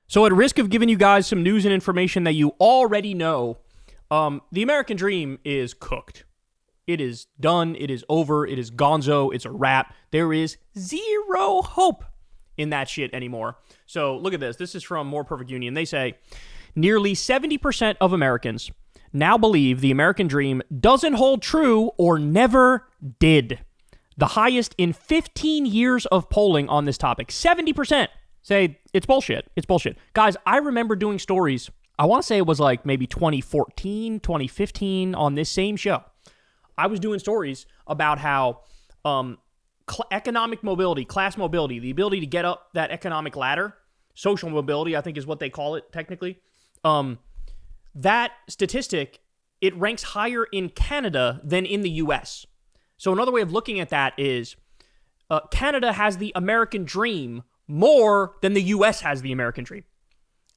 So at risk of giving you guys some news and information that you already know, the American dream is cooked. It is done. It is over. It is gonzo. It's a wrap. There is zero hope in that shit anymore. So look at this. This is from More Perfect Union. They say nearly 70% of Americans now believe the American dream doesn't hold true or never did. The highest in 15 years of polling on this topic. 70% say it's bullshit. It's bullshit. Guys, I remember doing stories. I want to say it was like maybe 2014, 2015 on this same show. I was doing stories about how economic mobility, class mobility, the ability to get up that economic ladder, social mobility, I think is what they call it technically. That statistic, it ranks higher in Canada than in the US. So another way of looking at that is Canada has the American dream more than the US has the American dream.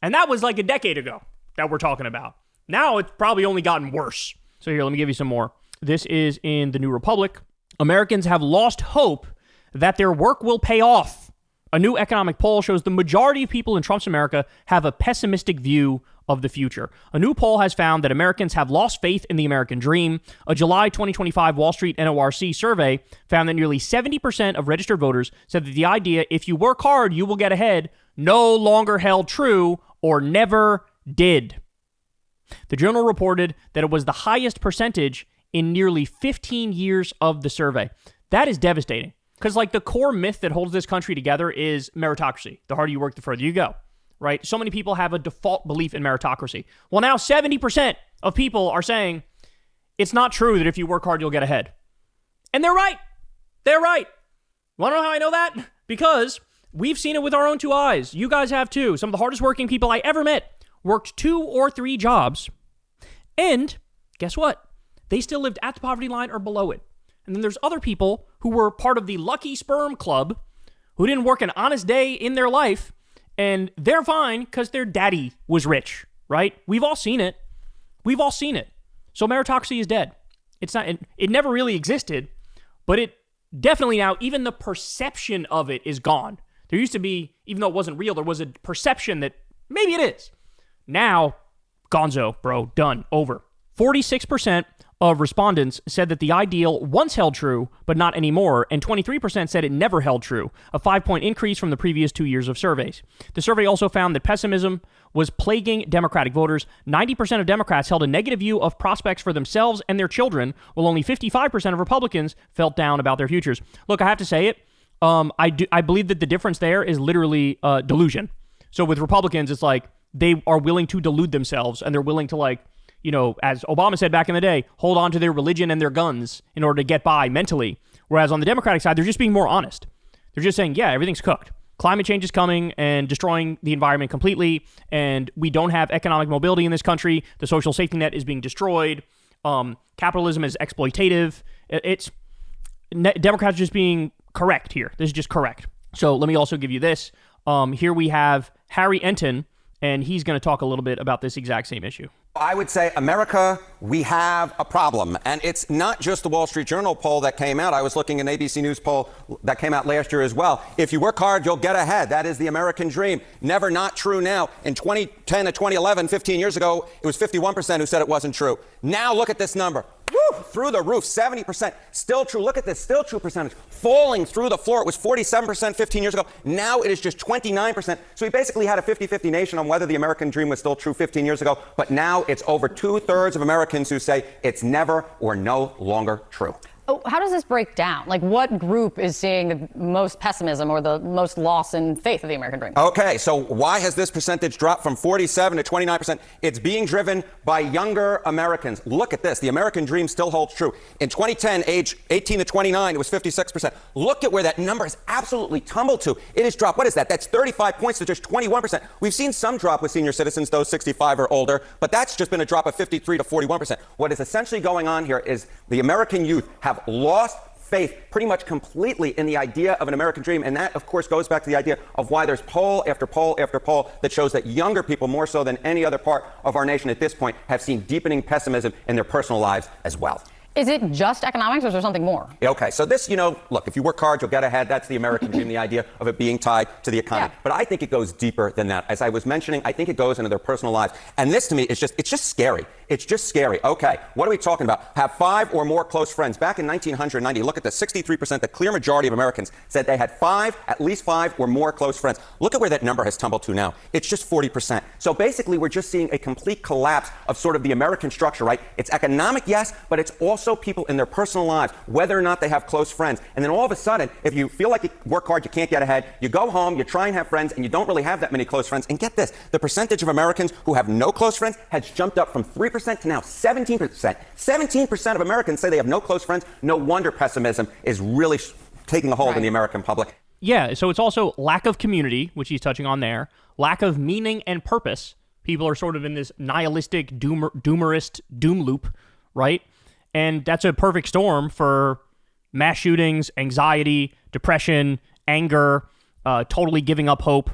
And that was like a decade ago that we're talking about. Now it's probably only gotten worse. So here, let me give you some more. This is in the New Republic. Americans have lost hope that their work will pay off. A new economic poll shows the majority of people in Trump's America have a pessimistic view of the future. A new poll has found that Americans have lost faith in the American dream. A July 2025 Wall Street NORC survey found that nearly 70% of registered voters said that the idea, if you work hard, you will get ahead, no longer held true or never did. The Journal reported that it was the highest percentage in nearly 15 years of the survey. That is devastating. Because like the core myth that holds this country together is meritocracy. The harder you work, the further you go, right? So many people have a default belief in meritocracy. Well, now 70% of people are saying it's not true that if you work hard, you'll get ahead. And they're right. They're right. Want to know how I know that? Because we've seen it with our own two eyes. You guys have too. Some of the hardest working people I ever met worked 2 or 3 jobs. And guess what? They still lived at the poverty line or below it. And then there's other people who were part of the lucky sperm club who didn't work an honest day in their life, and they're fine because their daddy was rich, right? We've all seen it. We've all seen it. So meritocracy is dead. It's not. It never really existed, but it definitely now, even the perception of it is gone. There used to be, even though it wasn't real, there was a perception that maybe it is. Now, gonzo, bro, done, over. 46% of respondents said that the ideal once held true, but not anymore, and 23% said it never held true, a 5-point increase from the previous 2 years of surveys. The survey also found that pessimism was plaguing Democratic voters. 90% of Democrats held a negative view of prospects for themselves and their children, while only 55% of Republicans felt down about their futures. Look, I have to say it. I believe that the difference there is literally delusion. So with Republicans, it's like they are willing to delude themselves, and they're willing to, like, you know, as Obama said back in the day, hold on to their religion and their guns in order to get by mentally. Whereas on the Democratic side, they're just being more honest. They're just saying, yeah, everything's cooked. Climate change is coming and destroying the environment completely. And we don't have economic mobility in this country. The social safety net is being destroyed. Capitalism is exploitative. Democrats just being correct here. This is just correct. So let me also give you this. Here we have Harry Enton, and he's going to talk a little bit about this exact same issue. I would say, America, we have a problem. And it's not just the Wall Street Journal poll that came out. I was looking at an ABC News poll that came out last year as well. If you work hard, you'll get ahead. That is the American dream. Never not true now. In 2010 to 2011, 15 years ago, it was 51% who said it wasn't true. Now look at this number. Woo, through the roof, 70%. Still true. Look at this, still true percentage. Falling through the floor. It was 47% 15 years ago. Now it is just 29%. So we basically had a 50-50 nation on whether the American dream was still true 15 years ago. But now it's over 2/3 of Americans who say it's never or no longer true. How does this break down? Like, what group is seeing the most pessimism or the most loss in faith of the American dream? Okay, so why has this percentage dropped from 47 to 29%? It's being driven by younger Americans. Look at this. The American dream still holds true. In 2010, age 18 to 29, it was 56%. Look at where that number has absolutely tumbled to. It has dropped. What is that? That's 35 points to just 21%. We've seen some drop with senior citizens, those 65 or older, but that's just been a drop of 53 to 41%. What is essentially going on here is the American youth have lost faith pretty much completely in the idea of an American dream. And that, of course, goes back to the idea of why there's poll after poll after poll that shows that younger people, more so than any other part of our nation at this point, have seen deepening pessimism in their personal lives as well. Is it just economics or is there something more? Okay, so this, look, if you work hard, you'll get ahead. That's the American dream, the idea of it being tied to the economy. Yeah. But I think it goes deeper than that. As I was mentioning, I think it goes into their personal lives. And this to me is it's just scary. It's just scary. Okay, what are we talking about? Have 5 or more close friends. Back in 1990, look at the 63%, the clear majority of Americans said they had at least 5 or more close friends. Look at where that number has tumbled to now. It's just 40%. So basically, we're just seeing a complete collapse of sort of the American structure, right? It's economic, yes, but it's also people in their personal lives, whether or not they have close friends. And then all of a sudden, if you feel like you work hard, you can't get ahead, you go home, you try and have friends, and you don't really have that many close friends. And get this, the percentage of Americans who have no close friends has jumped up from 3% to now 17%. 17% of Americans say they have no close friends. No wonder pessimism is really taking a hold in the American public. Yeah, so it's also lack of community, which he's touching on there, lack of meaning and purpose. People are sort of in this nihilistic, doomerist doom loop, right? And that's a perfect storm for mass shootings, anxiety, depression, anger, totally giving up hope.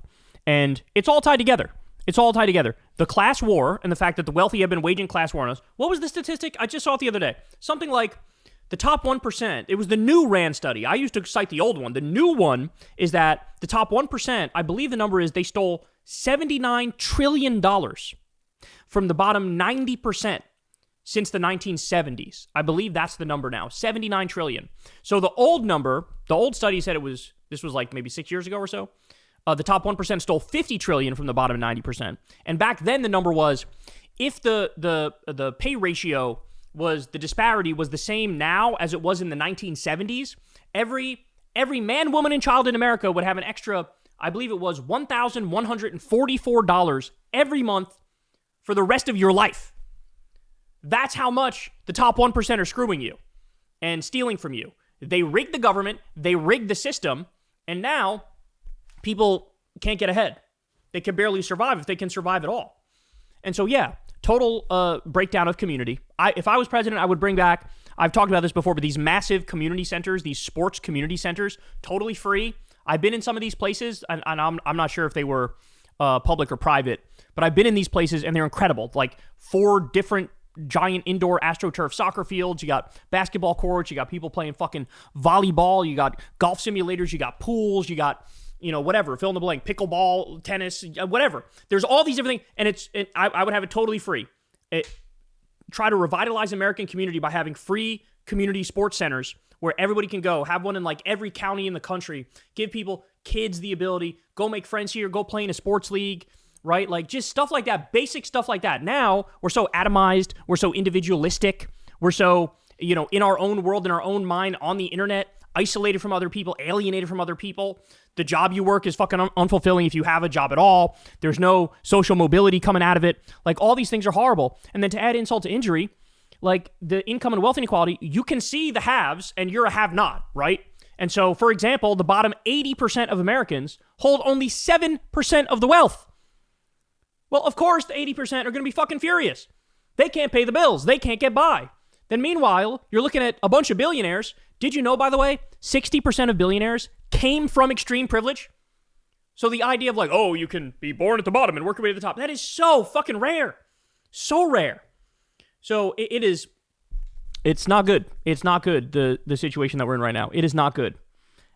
And it's all tied together. It's all tied together. The class war and the fact that the wealthy have been waging class war on us. What was the statistic? I just saw it the other day. Something like the top 1%. It was the new RAND study. I used to cite the old one. The new one is that the top 1%, I believe the number is they stole $79 trillion from the bottom 90%. Since the 1970s. I believe that's the number now, 79 trillion. So the old number, the old study said this was like maybe 6 years ago or so. The top 1% stole 50 trillion from the bottom 90%. And back then the number was, if the pay ratio was, the disparity was the same now as it was in the 1970s, every man, woman, and child in America would have an extra, I believe it was $1,144 every month for the rest of your life. That's how much the top 1% are screwing you and stealing from you. They rigged the government, they rigged the system, and now people can't get ahead. They can barely survive if they can survive at all. And so, yeah, total breakdown of community. If I was president, I would bring back, I've talked about this before, but these massive community centers, these sports community centers, totally free. I've been in some of these places, and I'm not sure if they were public or private, but I've been in these places, and they're incredible. Like 4 different giant indoor AstroTurf soccer fields. You got basketball courts. You got people playing fucking volleyball. You got golf simulators. You got pools. You got, whatever, fill in the blank, pickleball, tennis, whatever. There's all these different things, and I would have it totally free. Try to revitalize American community by having free community sports centers where everybody can go. Have one in like every county in the country. Give kids the ability, go make friends here, go play in a sports league, right? Like just stuff like that, basic stuff like that. Now we're so atomized, we're so individualistic, we're so, in our own world, in our own mind, on the internet, isolated from other people, alienated from other people. The job you work is fucking unfulfilling if you have a job at all. There's no social mobility coming out of it. Like all these things are horrible. And then to add insult to injury, like the income and wealth inequality, you can see the haves and you're a have-not, right? And so, for example, the bottom 80% of Americans hold only 7% of the wealth. Well, of course, the 80% are going to be fucking furious. They can't pay the bills. They can't get by. Then meanwhile, you're looking at a bunch of billionaires. Did you know, by the way, 60% of billionaires came from extreme privilege? So the idea of like, oh, you can be born at the bottom and work your way to the top, that is so fucking rare. So rare. So it's not good. It's not good, the situation that we're in right now. It is not good.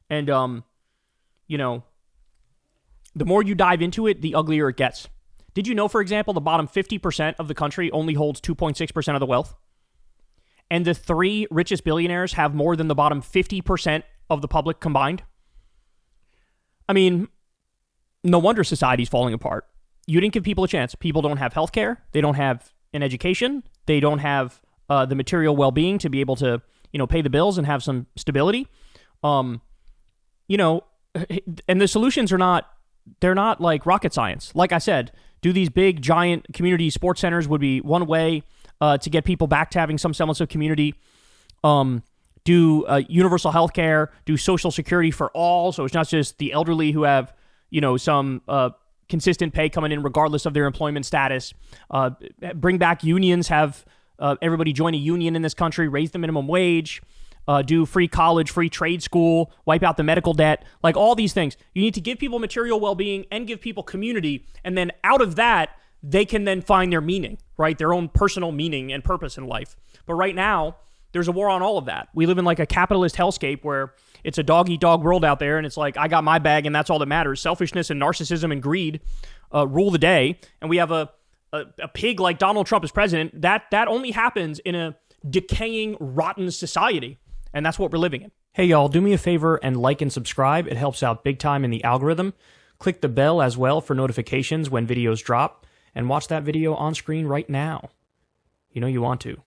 And, the more you dive into it, the uglier it gets. Did you know, for example, the bottom 50% of the country only holds 2.6% of the wealth? And the 3 richest billionaires have more than the bottom 50% of the public combined? I mean, no wonder society's falling apart. You didn't give people a chance. People don't have health care. They don't have an education. They don't have the material well-being to be able to, pay the bills and have some stability. And the solutions they're not like rocket science. Like I said, do these big, giant community sports centers would be one way to get people back to having some semblance of community. Do universal health care, do social security for all. So it's not just the elderly who have, some consistent pay coming in regardless of their employment status. Bring back unions, have everybody join a union in this country, raise the minimum wage, do free college, free trade school, wipe out the medical debt, like all these things. You need to give people material well-being and give people community. And then out of that, they can then find their meaning, right? Their own personal meaning and purpose in life. But right now, there's a war on all of that. We live in like a capitalist hellscape where it's a dog-eat-dog world out there, and it's like, I got my bag, and that's all that matters. Selfishness and narcissism and greed rule the day, and we have a pig like Donald Trump as president. That only happens in a decaying, rotten society, and that's what we're living in. Hey, y'all, do me a favor and like and subscribe. It helps out big time in the algorithm. Click the bell as well for notifications when videos drop, and watch that video on screen right now. You know you want to.